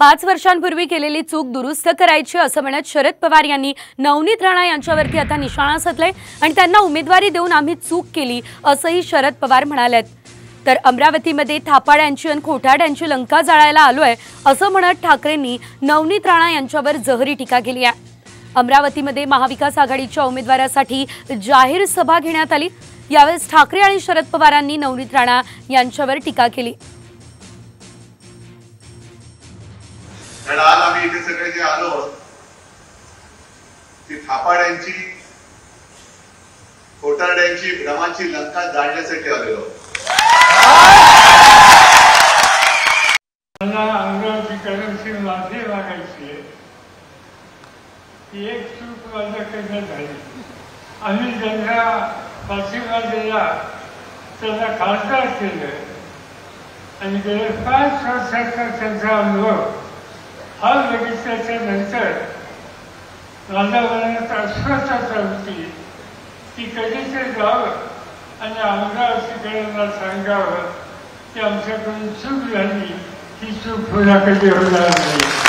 5 वर्षांपूर्वी केलेली चूक दुरुस्त करायची असं म्हणत शरद पवार यांनी नवनीत राणा यांच्यावरती आता निशाणा साधलाय आणि त्यांना उमेदवारी देऊन आम्ही चूक केली असंही शरद पवार म्हणालेत। तर अमरावतीमध्ये थापाड्यांची आणि खोटाड्यांची लंका जाळायला आलोय असं म्हणत ठाकरेंनी नवनीत राणा यांच्यावर जहरी टीका केली आहे। अमरावतीमध्ये महाविकास आघाडीच्या उमेदवारासाठी जाहीर सभा घेण्यात आली। यावेळेस ठाकरे आणि शरद पवारांनी नवनीत राणा यांच्यावर टीका केली। आज आम्ही इथे सगळे जे आलो ती थापाड्यांची खोटारड्यांची भ्रमाची लंका जाळण्यासाठी आलेलो। मला अमरावतीकरांची माफी मागायची आहे की एक चूक माझ्याकडनं झाली। आम्ही ज्यांना पाठिंबा दिला त्यांना खासदार केलं आणि गेल्या 5 वर्षाचा त्यांचा अनुभव हा बघितल्याच्या नंतर माझ्या मनात अस्वस्थता होती की कधीतरी जावं आणि अमरावतीकरांना सांगावं की आमच्याकडून चूक झाली, ही चूक पुन्हा कधी होणार नाही।